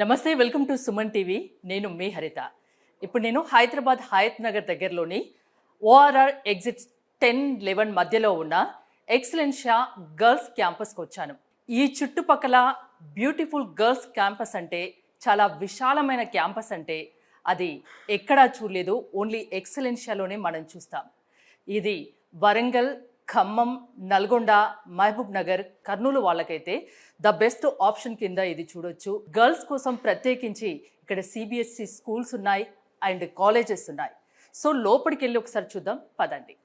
నమస్తే, welcome to Suman TV. నేను మీ హరిత. ఇప్పుడు నేను హైదరాబాద్ హయత్ నగర్ దగ్గరలోని ఓఆర్ఆర్ ఎగ్జిట్ 10-11 మధ్యలో ఉన్న ఎక్సలెన్షియా గర్ల్స్ క్యాంపస్కి వచ్చాను. ఈ చుట్టుపక్కల బ్యూటిఫుల్ గర్ల్స్ క్యాంపస్ అంటే, చాలా విశాలమైన క్యాంపస్ అంటే అది ఎక్కడా చూడలేదు. ఓన్లీ ఎక్సలెన్షియాలోనే మనం చూస్తాం. ఇది వరంగల్, ఖమ్మం, నల్గొండ, మహబూబ్ నగర్, కర్నూలు వాళ్ళకైతే ద బెస్ట్ ఆప్షన్ కింద ఇది చూడొచ్చు. గర్ల్స్ కోసం ప్రత్యేకించి ఇక్కడ సిబిఎస్ఈ స్కూల్స్ ఉన్నాయి అండ్ కాలేజెస్ ఉన్నాయి. సో లోపలికి వెళ్ళి ఒకసారి చూద్దాం, పదండి.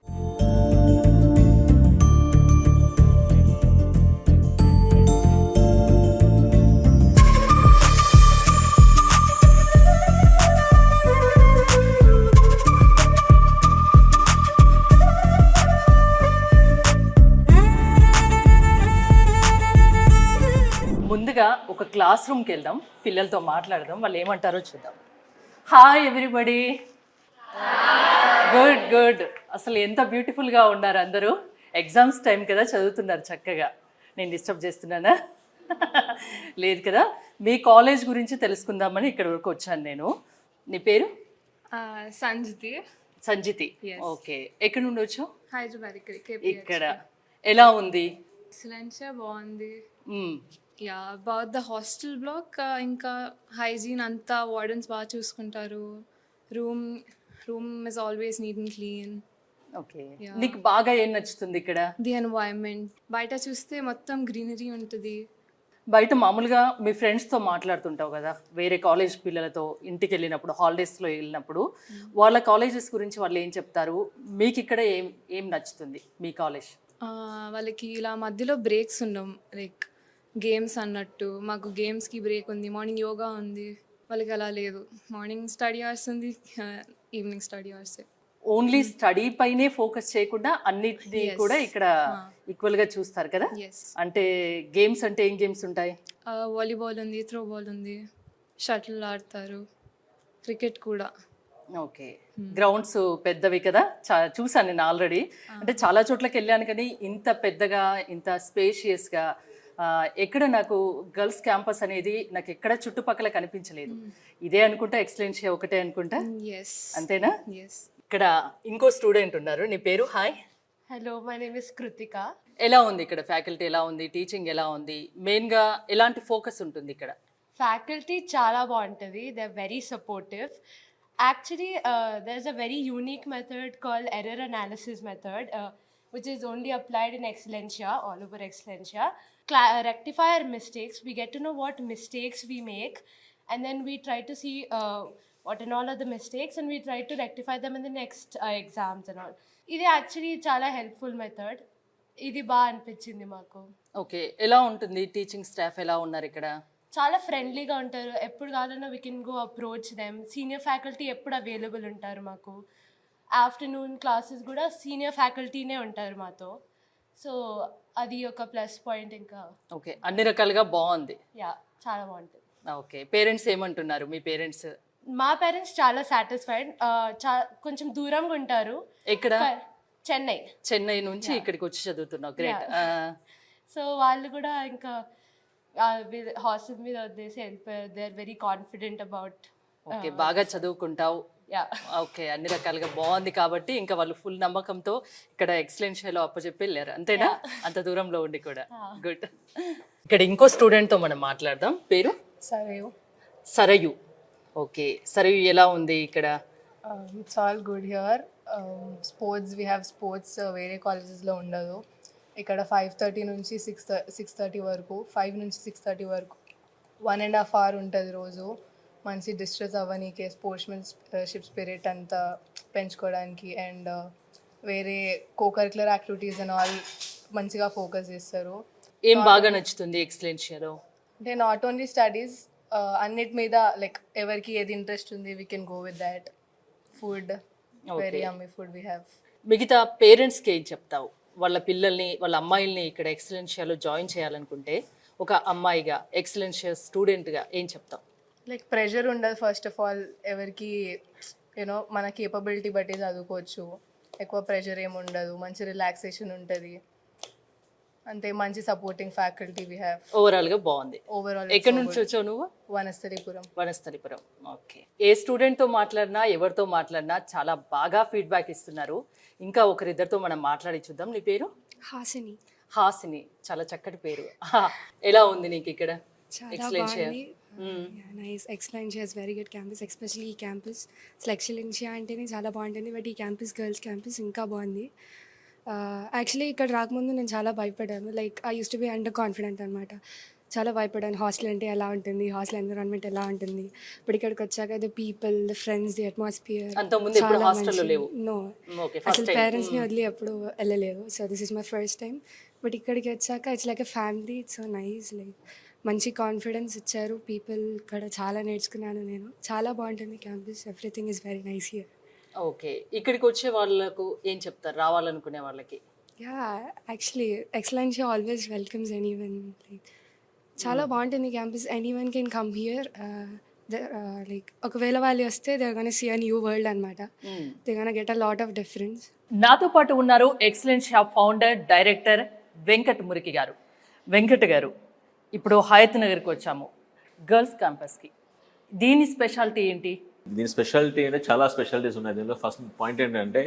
ముందుగా ఒక క్లాస్ రూమ్కి వెళ్దాం, పిల్లలతో మాట్లాడదాం, వాళ్ళు ఏమంటారో చూద్దాం. Hi everybody. Good good. అసలు ఎంత బ్యూటిఫుల్గా ఉన్నారు అందరూ. ఎగ్జామ్స్ టైం కదా, చదువుతున్నారు చక్కగా. నేను డిస్టర్బ్ చేస్తున్నానా? లేదు కదా. మీ కాలేజ్ గురించి తెలుసుకుందామని ఇక్కడ వరకు వచ్చాను నేను. నీ పేరు? సంజితి. సంజితి. ఓకే, ఎక్కడి నుండి వచ్చావు? హైదరాబాద్. ఇక్కడ ఎలా ఉంది? ఎక్సలెన్షియా బాగుంది. Yeah, about the hostel block ఇంకా హైజీన్ అంతా వార్డెన్స్ బాగా చూసుకుంటారు. Room is always neat and clean. Okay, నీకు బాగా ఏం నచ్చుతుంది ఇక్కడ? The environment. బయట చూస్తే మొత్తం గ్రీనరీ ఉంటుంది. బయట మామూలుగా మీ ఫ్రెండ్స్తో మాట్లాడుతుంటావు కదా, వేరే కాలేజ్ పిల్లలతో ఇంటికి వెళ్ళినప్పుడు, హాలిడేస్లో వెళ్ళినప్పుడు, వాళ్ళ కాలేజెస్ గురించి వాళ్ళు ఏం చెప్తారు? మీకు ఇక్కడ ఏం నచ్చుతుంది మీ కాలేజ్? వాళ్ళకి ఇలా మధ్యలో బ్రేక్స్ ఉండవు, లైక్ గేమ్స్ అన్నట్టు. మాకు గేమ్స్కి బ్రేక్ ఉంది, మార్నింగ్ యోగా ఉంది. వాళ్ళకి అలా లేదు. మార్నింగ్ స్టడీ అవర్స్ ఉంది, evening study hours. Only study పైనే ఫోకస్ చేయకుండా అన్నిటినీ కూడా ఇక్కడ ఈక్వల్గా చూస్తారు కదా. అంటే గేమ్స్ అంటే ఏం గేమ్స్ ఉంటాయి? వాలీబాల్ ఉంది, త్రో బాల్ ఉంది, షటిల్ ఆడతారు, క్రికెట్ కూడా. ఓకే, గ్రౌండ్స్ పెద్దవి కదా, చూసాను నేను ఆల్రెడీ. అంటే చాలా చోట్లకి వెళ్ళాను కానీ ఇంత పెద్దగా, ఇంత స్పేషియస్గా ఎక్కడ నాకు గర్ల్స్ క్యాంపస్ అనేది నాకు ఎక్కడ చుట్టుపక్కల కనిపించలేదు. ఇదే అనుకుంటా, ఎక్సలెన్షియా ఒకటే అనుకుంటా. అంతేనా? ఇక్కడ ఇంకో స్టూడెంట్ ఉన్నారు. నీ పేరు? Hi. Hello, my name is Krittika. ఎలా ఉంది ఇక్కడ? ఫ్యాకల్టీ ఎలా ఉంది? టీచింగ్ ఎలా ఉంది? మెయిన్గా ఎలాంటి ఫోకస్ ఉంటుంది ఇక్కడ? ఫ్యాకల్టీ చాలా బాగుంటుంది. They are very supportive. Actually there is a very unique method called error analysis method, which is only applied in Excellencia, all over Excellencia. Rectify our mistakes. We get to know what mistakes we make, and then we try to see what and all are the mistakes, and we try to rectify them in the next exams and all. ఇది actually చాలా helpful method. ఇది బాగా అనిపించింది మాకు. Okay, ఎలా ఉంటుంది? Teaching staff ఎలా ఉన్నారు ఇక్కడ? చాలా ఫ్రెండ్లీగా ఉంటారు. ఎప్పుడు కావాలన్నా we can go approach them. Senior faculty ఎప్పుడు అవైలబుల్ ఉంటారు మాకు. ఆఫ్టర్నూన్ క్లాసెస్ కూడా సీనియర్ ఫ్యాకల్టీనే ఉంటారు మాతో. సో అది ఒక ప్లస్ పాయింట్. ఇంకా ఓకే, అన్ని రకాలుగా బాగుంది. యా, చాలా బాగుంటుంది. ఓకే, పేరెంట్స్ ఏమంటున్నారు? మీ పేరెంట్స్? మా పేరెంట్స్ చాలా సాటిస్ఫైడ్. కొంచెం దూరంగా ఉంటారు. ఎక్కడ? చెన్నై నుంచి ఇక్కడికి వచ్చి చదువుతున్నావు. గ్రేట్. సో వాళ్ళు కూడా ఇంకా హాస్టల్ మీద వదిలేసి వెళ్ళిపోయారు. They are very confident about. Okay, బాగా చదువుకుంటావు. ఓకే, అన్ని రకాలుగా బాగుంది కాబట్టి ఇంకా వాళ్ళు ఫుల్ నమ్మకంతో ఇక్కడ ఎక్సలెన్షియాలో అప్పచెప్పి వెళ్ళారు. అంతేనా? అంత దూరంలో ఉండి కూడా. గుడ్. ఇక్కడ ఇంకో స్టూడెంట్తో మనం మాట్లాడదాం. పేరు? సరయు. ఓకే, సరయు ఎలా ఉంది ఇక్కడ? It's all good here. Sports, we have sports వేరే కాలేజెస్లో ఉండదు. ఇక్కడ 5:30 నుంచి 6:30 వరకు, 5 నుంచి 6:30 వరకు 1.5 hour ఉంటుంది రోజు. మంచి డిస్ట్రెస్ అవ్వనీకే, స్పోర్ట్స్మెన్షిప్ స్పిరిట్ అంతా పెంచుకోవడానికి, అండ్ వేరే కోకరిక్యులర్ యాక్టివిటీస్ అండ్ ఆల్ మంచిగా ఫోకస్ చేస్తారు. ఏం బాగా నచ్చుతుంది ఎక్సలెన్షియాలో? అంటే నాట్ ఓన్లీ స్టడీస్, అన్నిటి మీద లైక్ ఎవరికి ఏది ఇంట్రెస్ట్ ఉంది, we can go with that. Food, very yummy food we have. మిగతా పేరెంట్స్కి ఏం చెప్తావు? వాళ్ళ పిల్లల్ని, వాళ్ళ అమ్మాయిల్ని ఇక్కడ ఎక్సలెన్షియాలో జాయిన్ చేయాలనుకుంటే ఒక అమ్మాయిగా, ఎక్సలెన్షియా స్టూడెంట్గా ఏం చెప్తావు? లైక్ ప్రెషర్ ఉండదు. ఫస్ట్ ఆఫ్ ఆల్ ఎవరికి యూనో మన కేపబిలిటీ బట్టి చదువుకోవచ్చు. ఎక్కువ ప్రెషర్ ఏమి ఉండదు. మంచి రిలాక్సేషన్ ఉంటుంది. అంతే మంచి supporting faculty we have. Overall గా బాగుంది. ఓవరాల్ ఎక్కడి నుంచి వచ్చావు నువ్వు? వనస్థలిపురం. వనస్థలిపురం. ఓకే. ఏ స్టూడెంట్తో మాట్లాడినా ఎవరితో మాట్లాడినా చాలా బాగా ఫీడ్బ్యాక్ ఇస్తున్నారు. ఇంకా ఒకరిద్దరితో మనం మాట్లాడి చూద్దాం. నీ పేరు? హాసిని. హాసిని, చాలా చక్కటి పేరు. ఎలా ఉంది నీకు ఇక్కడ? చాలా ఎక్సలెన్షియా. బాగుంది. Nice. Excellencia is very good campus, especially ఈ క్యాంపస్. అసలు ఎక్సలెన్షియా అంటేనే చాలా బాగుంటుంది, బట్ ఈ క్యాంపస్ గర్ల్స్ క్యాంపస్ ఇంకా బాగుంది. యాక్చువల్లీ ఇక్కడ రాకముందు నేను చాలా భయపడ్డాను. Like I use to be under confident అనమాట. చాలా భయపడ్డాను హాస్టల్ అంటే ఎలా ఉంటుంది, హాస్టల్ ఎన్విరాన్మెంట్ ఎలా ఉంటుంది. ఇప్పుడు ఇక్కడికి వచ్చాక the people, the friends, the atmosphere అంతకుముందు ఎప్పుడు హాస్టల్లో లేవు? నో, ఓకే, అసలు పేరెంట్స్ని వదిలి ఎప్పుడు వెళ్ళలేదు. So this is my first time. But ఇక్కడికి వచ్చాక it's like a family. It's so nice. Like మంచి కాన్ఫిడెన్స్ ఇచ్చారు పీపుల్. ఇక్కడ చాలా నేర్చుకున్నాను నేను. చాలా బాగుంటుంది campus. Everything is very nice here. Okay. ఇక్కడికి వచ్చే వాళ్ళకు ఏం చెప్తారు, రావాలనుకునే వాళ్ళకి? Yeah, actually Excellencia always welcomes anyone. Like చాలా బాగుంటుంది campus. Anyone can come here. Like ఒకవేళ వాళ్ళు వస్తే they gonna see a new world అనమాట. They gonna get a lot of difference. నాతో పాటు ఉన్నారు ఎక్సలెన్షియా ఫౌండర్, డైరెక్టర్ వెంకట్ మురికి గారు. వెంకట్ గారు, ఇప్పుడు హయత్ నగర్కి వచ్చాము, గర్ల్స్ క్యాంపస్కి. దీని స్పెషాలిటీ ఏంటి? దీని స్పెషాలిటీ అంటే చాలా స్పెషాలిటీస్ ఉన్నాయి దీనిలో. ఫస్ట్ పాయింట్ ఏంటంటే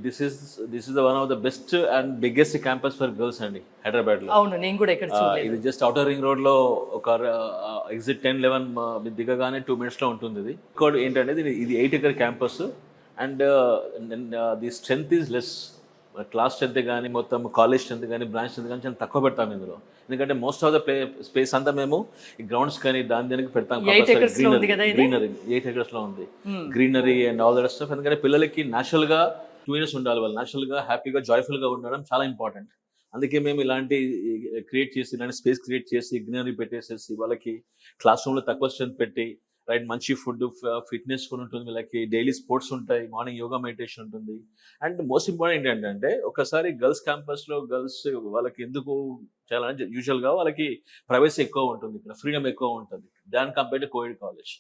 this is one of the best and biggest campus for girls అండి హైదరాబాద్లో. అవును, నేను కూడా ఇక్కడ ఇది జస్ట్ అవుటర్ రింగ్ రోడ్లో ఒక ఎగ్జిట్ 10-11 దిగగానే 2 minutesలో ఉంటుంది. ఇది ఇంకోటి ఏంటంటే ఇది 8 acre campus and the strength is less. Class strength కానీ, మొత్తం కాలేజ్ స్ట్రెంత్ కానీ, బ్రాంచ్ స్ట్రెంత్ కానీ చాలా తక్కువ పెడతాం ఇందులో. ఎందుకంటే మోస్ట్ ఆఫ్ ద స్పేస్ అంతా మేము ఈ గ్రౌండ్స్ కానీ దానికి పెడతాం. గ్రీనరీ 8 acres లో ఉంది. Greenery and all that stuff. ఎందుకంటే పిల్లలకి న్యాచురల్ గా 2 years ఉండాలి. వాళ్ళు న్యాచురల్ గా హ్యాపీగా జాయ్ఫుల్ గా ఉండడం చాలా ఇంపార్టెంట్. అందుకే మేము ఇలాంటి క్రియేట్ చేసి, ఇలాంటి స్పేస్ క్రియేట్ చేసి, గ్రీనరీ పెట్టేసేసి, వాళ్ళకి క్లాస్ రూమ్ లో తక్కువ స్ట్రెంత్ పెట్టి, రైట్, మంచి ఫుడ్, ఫిట్నెస్ కూడా ఉంటుంది, వీళ్ళకి డైలీ స్పోర్ట్స్ ఉంటాయి, మార్నింగ్ యోగా మెడిటేషన్ ఉంటుంది. అండ్ మోస్ట్ ఇంపార్టెంట్ ఏంటంటే ఒకసారి గర్ల్స్ క్యాంపస్లో గర్ల్స్ వాళ్ళకి ఎందుకు చాలా యూజువల్గా వాళ్ళకి ప్రైవసీ ఎక్కువ ఉంటుంది, ఇక్కడ ఫ్రీడమ్ ఎక్కువ ఉంటుంది దాని కంపేర్ టు కోయిడ్ కాలేజ్.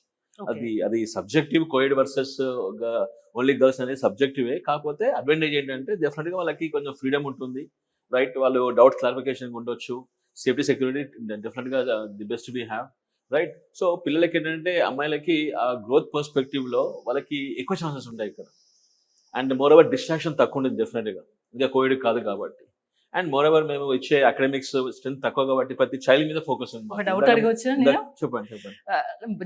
అది సబ్జెక్టివ్, కోయిడ్ వర్సెస్ ఓన్లీ గర్ల్స్ అనేది సబ్జెక్టివే. కాకపోతే అడ్వాంటేజ్ ఏంటంటే డెఫినెట్గా వాళ్ళకి కొంచెం ఫ్రీడమ్ ఉంటుంది, రైట్, వాళ్ళు డౌట్ క్లారిఫికేషన్ ఉండొచ్చు, సేఫ్టీ సెక్యూరిటీ డెఫినెట్గా the best we have, right. So పిల్లలకి ఏంటంటే అమ్మాయిలకి ఆ గ్రోత్ పర్స్పెక్టివ్లో వాళ్ళకి ఎక్కువ ఛాన్సెస్ ఉంటాయి ఇక్కడ. అండ్ మోర్ ఓవర్ డిస్ట్రాక్షన్ తక్కువ ఉంటుంది డెఫినెట్గా, ఇంకా కోవిడ్ కాదు కాబట్టి. అండ్ మోర్ ఓవర్ మేము ఇచ్చే అకాడమిక్స్ స్ట్రెంత్ తక్కువ కాబట్టి ప్రతి చైల్డ్ మీద ఫోకస్ ఉంది. డౌట్ అడగొచ్చా? చెప్పండి.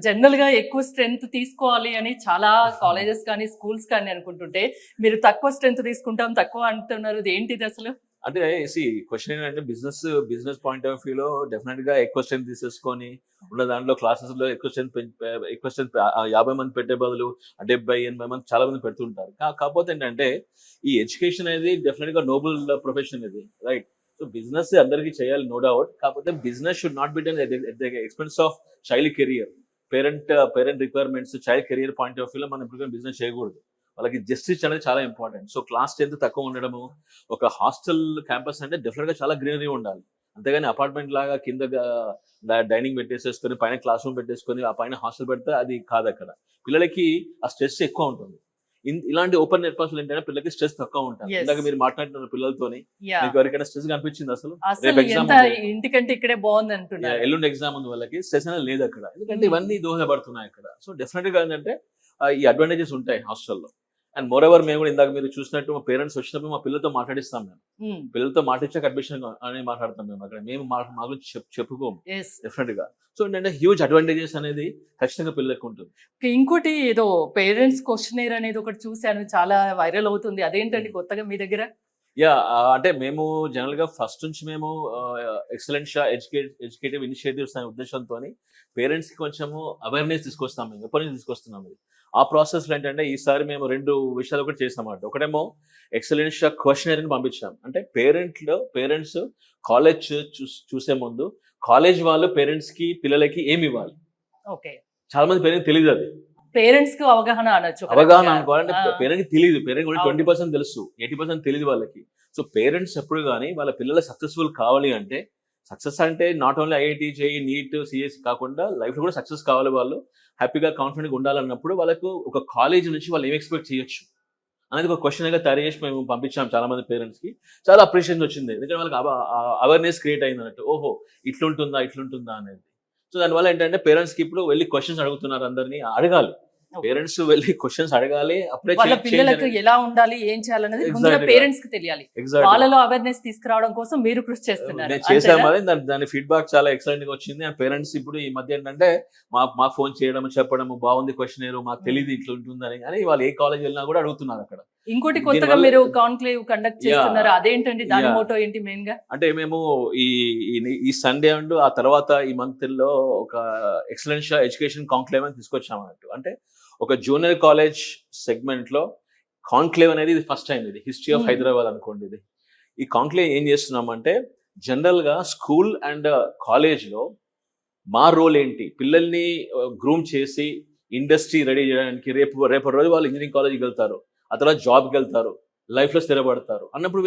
జనరల్ గా ఎక్కువ స్ట్రెంత్ తీసుకోవాలి అని చాలా కాలేజెస్ కానీ స్కూల్స్ కానీ అనుకుంటుంటే మీరు తక్కువ స్ట్రెంత్ తీసుకుంటాం తక్కువ అంటున్నారు, ఏంటిది అసలు? అంటే క్వశ్చన్ ఏంటంటే బిజినెస్ పాయింట్ ఆఫ్ వ్యూలో డెఫినెట్ గా ఎక్కువ స్ట్రెంత్ తీసేసుకొని ఉన్న దాంట్లో క్లాసెస్ లో ఎక్కువ స్ట్రెంత్ 50 మంది పెట్టే బదులు 70-80 మంది చాలా మంది పెడుతుంటారు. కాకపోతే ఏంటంటే ఈ ఎడ్యుకేషన్ అనేది డెఫినెట్ గా నోబుల్ ప్రొఫెషన్ ఇది, రైట్. సో బిజినెస్ అందరికీ చేయాలి, నో డౌట్. కాకపోతే business should not be done at the expense of child career. Parent requirements, child career point of వ్యూలో మనం ఇప్పుడు బిజినెస్ చేయకూడదు. వాళ్ళకి జస్టిస్ అనేది చాలా ఇంపార్టెంట్. సో క్లాస్ స్ట్రెంత్ తక్కువ ఉండడము, ఒక హాస్టల్ క్యాంపస్ అంటే డెఫినెట్ గా చాలా గ్రీనరీ ఉండాలి. అంతేగాని అపార్ట్మెంట్ లాగా కింద డైనింగ్ పెట్టేసేసుకొని పైన క్లాస్ రూమ్ పెట్టేసుకొని ఆ పైన హాస్టల్ పెడితే అది కాదు. అక్కడ పిల్లలకి ఆ స్ట్రెస్ ఎక్కువ ఉంటుంది. ఇలాంటి ఓపెన్ క్యాంపస్ ఏంటంటే పిల్లలకి స్ట్రెస్ తక్కువ ఉంటుంది. ఇందాక మీరు మాట్లాడుతున్న పిల్లలతోని మీకు ఎవరికైనా స్ట్రెస్ కనిపించింది అసలు? ఇంటికంటే ఇక్కడే బాగుంది అంటున్నారు. ఎల్లుండి ఎగ్జామ్ ఉంది వాళ్ళకి, స్ట్రెస్ అనేది లేదు అక్కడ. ఎందుకంటే ఇవన్నీ దోహదపడుతున్నాయి అక్కడ. సో డెఫినెట్ గా ఏంటంటే ఈ అడ్వాంటేజెస్ ఉంటాయి హాస్టల్లో. అండ్ మోర్ ఓవర్ మేము కూడా ఇందాక మీరు చూసినట్టు మా పేరెంట్స్ వచ్చినప్పుడు మా పిల్లలతో మాట్లాడిస్తాం. మేము పిల్లలతో మాట్లాడిచాక అడ్మిషన్ అని మాట్లాడతాం. మేము అక్కడ మేము మా గురించి చెప్పుకోము డెఫినెట్ గా. సో ఏంటంటే హ్యూజ్ అడ్వాంటేజెస్ అనేది ఖచ్చితంగా పిల్లలకు ఉంటుంది. ఇంకోటి ఏదో పేరెంట్స్ క్వశ్చనర్ అనేది ఒకటి చూశాను, చాలా వైరల్ అవుతుంది, అదేంటండి కొత్తగా మీ దగ్గర? అంటే మేము జనరల్ గా ఫస్ట్ నుంచి మేము ఎక్సలెన్షియా ఎడ్యుకేటివ్ ఇనిషియేటివ్స్ అనే ఉద్దేశంతో పేరెంట్స్ కి కొంచెము అవేర్నెస్ తీసుకొస్తాం. మేము ఎప్పటి నుంచి తీసుకొస్తున్నాం ఇది. ఆ ప్రాసెస్ లో ఏంటంటే ఈసారి మేము 2 విషయాలు ఒకటి చేసామన్నమాట. ఒకటేమో ఎక్సలెన్షియా క్వశ్చనరీని పంపించాం. అంటే పేరెంట్స్ కాలేజ్ చూసే ముందు కాలేజ్ వాళ్ళు పేరెంట్స్ కి పిల్లలకి ఏమి ఇవ్వాలి, ఓకే, చాలా మంది పేరెంట్స్ తెలియదు. అది పేరెంట్స్ కు అవగాహన అనుకోవాలంటే పేరెంట్స్ తెలియదు. పేరెంట్స్ కూడా 20% తెలుసు, 80% తెలియదు వాళ్ళకి. సో పేరెంట్స్ ఎప్పుడు కానీ వాళ్ళ పిల్లలు సక్సెస్ఫుల్ కావాలి అంటే, సక్సెస్ అంటే not only IIT, JEE, NEET, CS కాకుండా లైఫ్ లో కూడా సక్సెస్ కావాలి, వాళ్ళు హ్యాపీగా కాన్ఫిడెంట్గా ఉండాలన్నప్పుడు వాళ్ళకు ఒక కాలేజ్ నుంచి వాళ్ళు ఏం ఎక్స్పెక్ట్ చేయొచ్చు, అనేది ఒక క్వశ్చన్గా తయారు చేసి మేము పంపించాం చాలా మంది పేరెంట్స్కి. చాలా అప్రిషియేషన్ వచ్చింది, ఎందుకంటే వాళ్ళకి అవేర్నెస్ క్రియేట్ అయింది అన్నట్టు, ఓహో ఇట్లుంటుందా అనేది. సో దానివల్ల ఏంటంటే పేరెంట్స్కి ఇప్పుడు వెళ్ళి క్వశ్చన్స్ అడుగుతున్నారు, అందరినీ అడగాలి. పేరెంట్స్ వెళ్ళి క్వశ్చన్స్ అడగాలి, అప్పుడే వాళ్ళ పిల్లలకు ఎలా ఉండాలి, ఏం చేయాలనేది ముందుగా Exactly. పేరెంట్స్ కి తెలియాలి. ఎగ్జాక్ట్ వాళ్ళలో అవేర్నెస్ తీసుకురావడం కోసం మీరు కృషి చేస్తున్నారు. నేను చేశాను అంతేనా? మరి దాని ఫీడ్బ్యాక్ చాలా ఎక్సలెంట్ గా వచ్చింది. అండ్ పేరెంట్స్ ఇప్పుడు ఈ మధ్య ఏంటంటే మా ఫోన్ చేయడం, చెప్పడం, బాగుంది క్వశ్చన్ మాకు తెలియదు ఇట్లా ఉంటుందని, అని వాళ్ళు ఏ కాలేజ్ వెళ్ళినా కూడా అడుగుతున్నారు అక్కడ. ఇంకోటి కొత్తగా దీనివల్ల- మీరు కాన్క్లేవ్ కండక్ట్ చేస్తున్నారు, Yeah. అదేంటండి, దాని Yeah. మోటో ఏంటి మెయిన్ గా? అంటే మేము ఈ సండే అండ్ ఆ తర్వాత ఈ మంత్ లో ఒక ఎక్సలెన్స్ ఎడ్యుకేషన్ కాంక్లేవ్ అని తీసుకొచ్చాము అన్నట్టు. అంటే ఒక జూనియర్ కాలేజ్ సెగ్మెంట్ లో కాంక్లేవ్ అనేది ఇది ఫస్ట్ టైం, ఇది హిస్టరీ ఆఫ్ హైదరాబాద్ అనుకోండి. ఇది ఈ కాంక్లేవ్ ఏం చేస్తున్నామంటే జనరల్ గా స్కూల్ అండ్ కాలేజ్ లో మా రోల్ ఏంటి, పిల్లల్ని గ్రూమ్ చేసి ఇండస్ట్రీ రెడీ చేయడానికి, రేపటి రోజు వాళ్ళు ఇంజనీరింగ్ కాలేజ్కి వెళ్తారు, ఆ తర్వాత జాబ్కి వెళ్తారు, లైఫ్ లో స్థిరపడతారు అన్నప్పుడు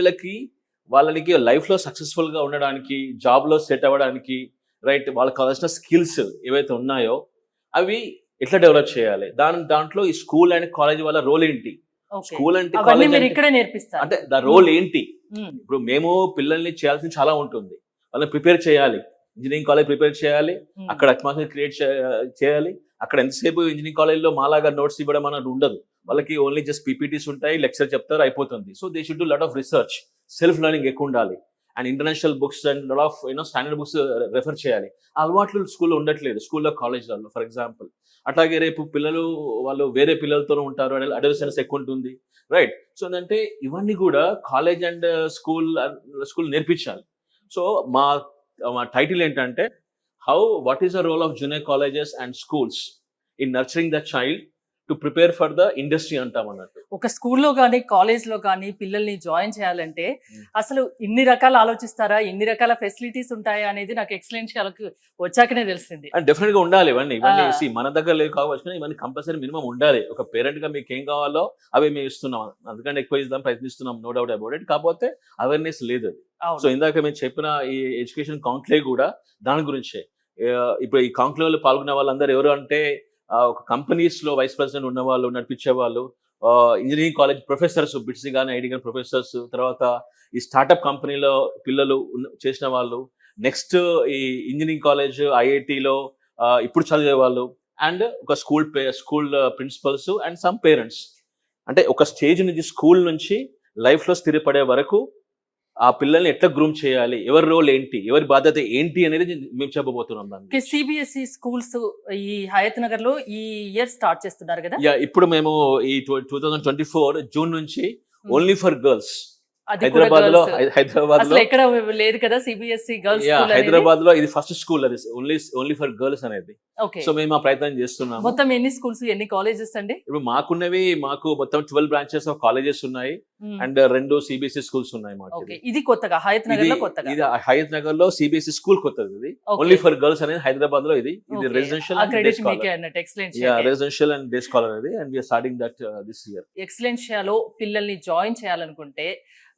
వాళ్ళకి లైఫ్ లో సక్సెస్ఫుల్ గా ఉండడానికి, జాబ్ లో సెట్ అవ్వడానికి, రైట్, వాళ్ళకి కావాల్సిన స్కిల్స్ ఏవైతే ఉన్నాయో అవి ఎట్లా డెవలప్ చేయాలి, దాంట్లో ఈ స్కూల్ అండ్ కాలేజ్ వాళ్ళ రోల్ ఏంటి, Okay. స్కూల్ అంటే అవన్నీ కాలేజ్ మీరు ఇక్కడే నేర్పిస్తారు. అంటే ద రోల్ ఏంటి. Hmm. ఇప్పుడు మేము పిల్లల్ని చేయాల్సింది చాలా ఉంటుంది, వాళ్ళని ప్రిపేర్ చేయాలి, ఇంజనీరింగ్ కాలేజ్ ప్రిపేర్ చేయాలి, Hmm. అక్కడ అట్మాస్ఫియర్ క్రియేట్ చేయాలి. అక్కడ ఎంతసేపు ఇంజనీరింగ్ కాలేజ్లో మాలాగా నోట్స్ ఇవ్వడం అన్నది ఉండదు, వాళ్ళకి ఓన్లీ జస్ట్ పీపీటీస్ ఉంటాయి, లెక్చర్ చెప్తారు, అయిపోతుంది. So they should do lot of research, self learning ఎక్కువ ఉండాలి, and international books and lot of standard books refer చేయాలి. ఆ అలవాట్లు స్కూల్లో ఉండట్లేదు, స్కూల్లో కాలేజ్లలో ఫర్ ఎగ్జాంపుల్. అట్లాగే రేపు పిల్లలు వాళ్ళు వేరే పిల్లలతో ఉంటారు, అడల్సెన్స్ ఎక్కువ ఉంటుంది, రైట్. సో ఏంటంటే ఇవన్నీ కూడా కాలేజ్ అండ్ స్కూల్ నేర్పించాలి. సో మా టైటిల్ ఏంటంటే what is the role of junior colleges and schools in nurturing the child to prepare for the industry అంటాం అన్నట్టు. ఒక స్కూల్లో కానీ కాలేజ్ లో కానీ పిల్లల్ని జాయిన్ చేయాలంటే అసలు ఇన్ని రకాలు ఆలోచిస్తారా, ఇన్ని రకాల ఫెసిలిటీస్ ఉంటాయా అనేది నాకు ఎక్సలెన్షియాలకు వచ్చాకనే తెలిసింది. అండ్ డెఫినెట్ గా ఉండాలి ఇవన్నీ see, మన దగ్గర లేవు కావచ్చు కానీ ఇవన్నీ కంపల్సరీ మినిమం ఉండాలి. ఒక పేరెంట్ గా మీకు ఏం కావాలో అవి మేము ఇస్తున్నాం, అందుకంటే ఎక్కువ ఇద్దాం ప్రయత్నిస్తున్నాం, నో డౌట్ అబౌట్ ఇట్. కాకపోతే అవేర్నెస్ లేదు అది. సో ఇందాక మేము చెప్పిన ఈ ఎడ్యుకేషన్ కాంక్లేవ్ కూడా దాని గురించే. ఇప్పుడు ఈ కాంక్లేవ్ లో పాల్గొన్న వాళ్ళందరూ ఎవరు అంటే ఒక కంపెనీస్ లో వైస్ ప్రెసిడెంట్ ఉన్న వాళ్ళు, నడిపించే వాళ్ళు, ఇంజనీరింగ్ కాలేజ్ ప్రొఫెసర్స్, బిట్స్ కానీ ఐడి కానీ ప్రొఫెసర్స్, తర్వాత ఈ స్టార్ట్అప్ కంపెనీలో పిల్లలు చేసిన వాళ్ళు, నెక్స్ట్ ఈ ఇంజనీరింగ్ కాలేజ్ ఐఐటిలో ఇప్పుడు చదివే వాళ్ళు, అండ్ ఒక school principles and some parents. అంటే ఒక స్టేజ్ నుంచి స్కూల్ నుంచి లైఫ్ లో స్థిరపడే వరకు ఆ పిల్లల్ని ఎట్లా గ్రూమ్ చేయాలి, ఎవరి రోల్ ఏంటి, ఎవరి బాధ్యత ఏంటి అనేది మేము చెప్పబోతున్నాం దాన్ని. సిబిఎస్ఈ స్కూల్స్ ఈ హయత్ నగర్ లో ఈ ఇయర్ స్టార్ట్ చేస్తున్నారు కదా? యా, ఇప్పుడు మేము ఈ 2024 జూన్ నుంచి ఓన్లీ ఫర్ గర్ల్స్ అది కూడా హైదరాబాద్ అసలు ఎక్కడ లేదు కదా సిబిఎస్ఈ గర్ల్స్ హైదరాబాద్ లో ఇది ఫస్ట్ స్కూల్, అది ఓన్లీ ఫర్ గర్ల్స్ అనేది. ఓకే. సో మేము ఆ ప్రయత్నం చేస్తున్నాము. మొత్తం ఎన్ని స్కూల్స్, ఎన్ని కాలేజెస్ అండి? ఇప్పుడు మాకు మొత్తం 12 బ్రాంచెస్ ఆఫ్ కాలేజెస్ ఉన్నాయి, అండ్ 2 సిబిఎస్ఈ స్కూల్స్ ఉన్నాయి మాకు. ఓకే, ఇది కొత్తగా హయత్ నగర్ లో కొత్తగా. ఇది హయత్ నగర్ లో సిబిఎస్ఈ స్కూల్ కొత్తది, ఇది ఓన్లీ ఫర్ గర్ల్స్ అనేది హైదరాబాద్ లో. ఇది residential residential and day scholar ఇది, and we are starting that this year. ఎక్సలెన్షియాలో పిల్లల్ని జాయిన్ చేయాలనుకుంటే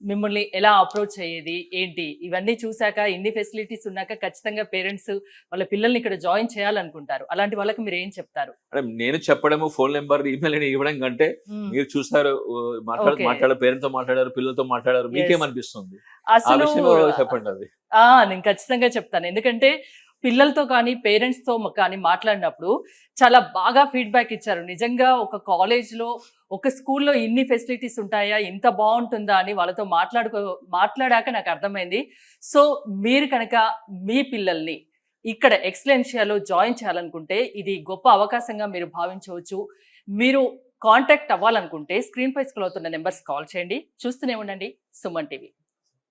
మిమ్మల్ని ఎలా అప్రోచ్ అయ్యేది ఏంటి, ఇవన్నీ చూసాక ఇన్ని ఫెసిలిటీస్ ఉన్నాక ఖచ్చితంగా పేరెంట్స్ వాళ్ళ పిల్లల్ని ఇక్కడ జాయిన్ చేయాలనుకుంటారు. అలాంటి వాళ్ళకి మీరు ఏం చెప్తారు? నేను చెప్పడము, ఫోన్ నెంబర్, ఈమెయిల్ ఇవ్వడం కంటే మీరు చూసారు, మాట్లాడారు, పేరెంట్ తో మాట్లాడారు, పిల్లలతో మాట్లాడారు, మీకేమనిపిస్తుంది అసలు చెప్పండి. అది నేను ఖచ్చితంగా చెప్తాను, ఎందుకంటే పిల్లలతో కానీ పేరెంట్స్ తో కానీ మాట్లాడినప్పుడు చాలా బాగా ఫీడ్బ్యాక్ ఇచ్చారు. నిజంగా ఒక కాలేజ్ లో, ఒక స్కూల్లో ఇన్ని ఫెసిలిటీస్ ఉంటాయా, ఇంత బాగుంటుందా అని వాళ్ళతో మాట్లాడాక నాకు అర్థమైంది. సో మీరు కనుక మీ పిల్లల్ని ఇక్కడ ఎక్సలెన్షియాలో జాయిన్ చేయాలనుకుంటే ఇది గొప్ప అవకాశంగా మీరు భావించవచ్చు. మీరు కాంటాక్ట్ అవ్వాలనుకుంటే స్క్రీన్ పై స్క్రోల్ అవుతున్న నెంబర్స్ కాల్ చేయండి. చూస్తూనే ఉండండి సుమన్ టీవీ.